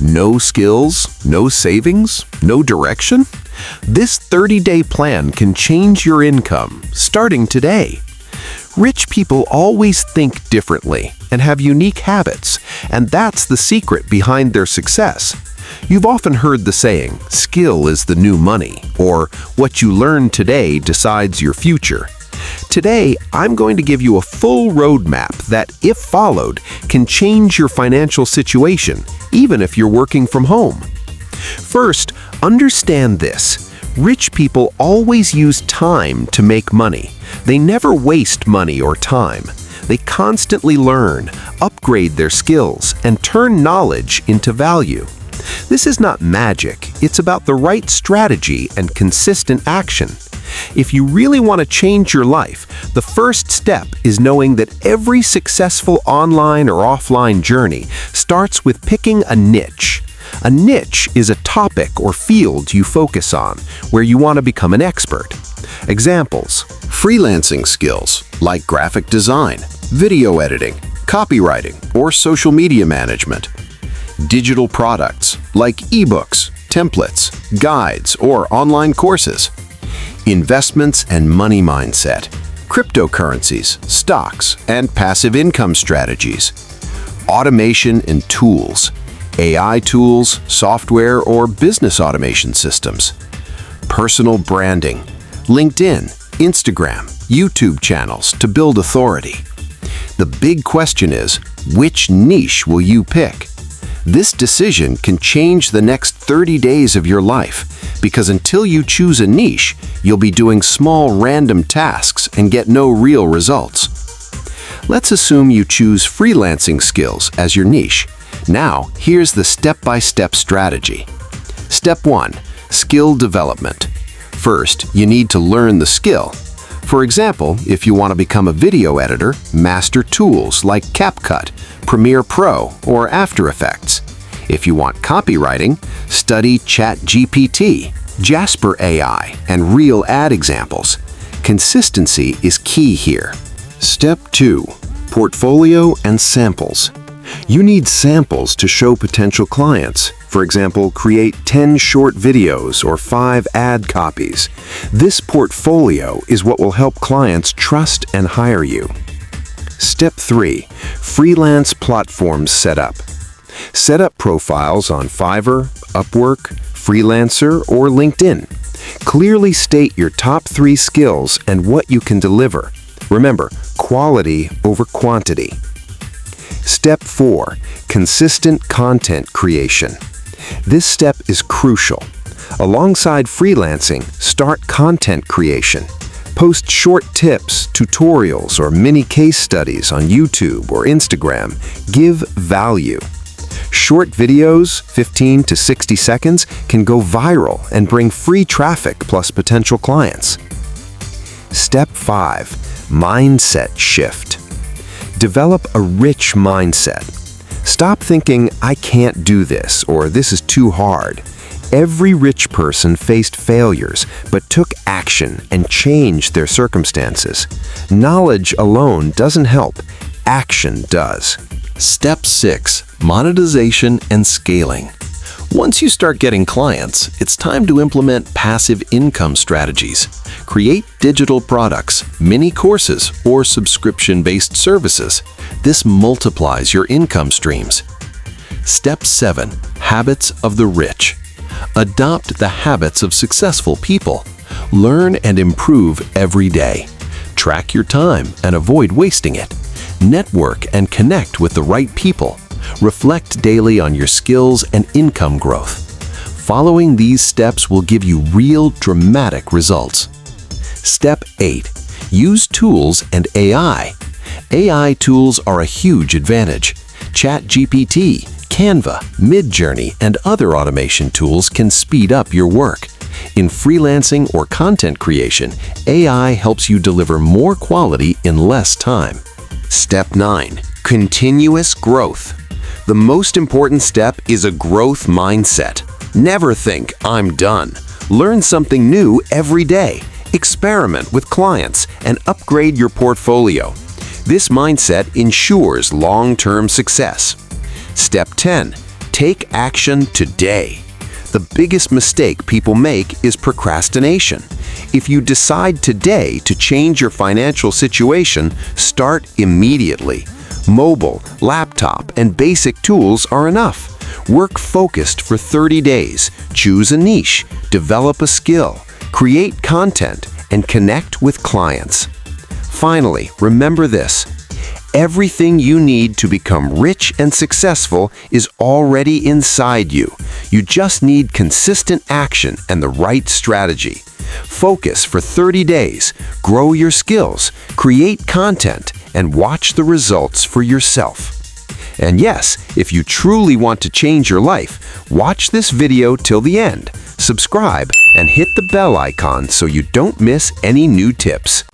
No skills, no savings, no direction? This 30-day plan can change your income, starting today. Rich people always think differently and have unique habits, and that's the secret behind their success. You've often heard the saying, skill is the new money, or what you learn today decides your future. Today, I'm going to give you a full roadmap that, if followed, can change your financial situation, even if you're working from home. First, understand this. Rich people always use time to make money. They never waste money or time. They constantly learn, upgrade their skills, and turn knowledge into value. This is not magic. It's about the right strategy and consistent action. If you really want to change your life, the first step is knowing that every successful online or offline journey starts with picking a niche. A niche is a topic or field you focus on, where you want to become an expert. Examples: freelancing skills like graphic design, video editing, copywriting, or social media management. Digital products like ebooks, templates, guides, or online courses. Investments and money mindset, cryptocurrencies, stocks, and passive income strategies. Automation and tools, AI tools, software, or business automation systems. Personal branding, LinkedIn, Instagram, YouTube channels to build authority. The big question is, which niche will you pick? This decision can change the next 30 days of your life, because until you choose a niche, you'll be doing small random tasks and get no real results. Let's assume you choose freelancing skills as your niche. Now, here's the step-by-step strategy. Step 1. Skill development. First, you need to learn the skill. For example, if you want to become a video editor, master tools like CapCut, Premiere Pro, or After Effects. If you want copywriting, study ChatGPT, Jasper AI, and real ad examples. Consistency is key here. Step 2. Portfolio and samples. You need samples to show potential clients. For example, create 10 short videos or 5 ad copies. This portfolio is what will help clients trust and hire you. Step 3. Freelance platforms setup. Set up profiles on Fiverr, Upwork, Freelancer, or LinkedIn. Clearly state your top 3 skills and what you can deliver. Remember, quality over quantity. Step 4. Consistent content creation. This step is crucial. Alongside freelancing, start content creation. Post short tips, tutorials, or mini case studies on YouTube or Instagram. Give value. Short videos, 15 to 60 seconds, can go viral and bring free traffic plus potential clients. Step 5. Mindset shift. Develop a rich mindset. Stop thinking, I can't do this, or this is too hard. Every rich person faced failures, but took action and changed their circumstances. Knowledge alone doesn't help. Action does. Step 6. Monetization and scaling. Once you start getting clients, it's time to implement passive income strategies. Create digital products, mini courses, or subscription-based services. This multiplies your income streams. Step 7. Habits of the rich. Adopt the habits of successful people. Learn and improve every day. Track your time and avoid wasting it. Network and connect with the right people. Reflect daily on your skills and income growth. Following these steps will give you real, dramatic results. Step 8. Use tools and AI. AI tools are a huge advantage. ChatGPT, Canva, Midjourney, and other automation tools can speed up your work. In freelancing or content creation, AI helps you deliver more quality in less time. Step 9. Continuous growth. The most important step is a growth mindset. Never think, I'm done. Learn something new every day. Experiment with clients and upgrade your portfolio. This mindset ensures long-term success. Step 10. Take action today. The biggest mistake people make is procrastination. If you decide today to change your financial situation, start immediately. Mobile, laptop, and basic tools are enough. Work focused for 30 days. Choose a niche, develop a skill, create content, and connect with clients. Finally, remember this. Everything you need to become rich and successful is already inside you. You just need consistent action and the right strategy. Focus for 30 days, grow your skills, create content, and watch the results for yourself. And yes, if you truly want to change your life, watch this video till the end, subscribe, and hit the bell icon so you don't miss any new tips.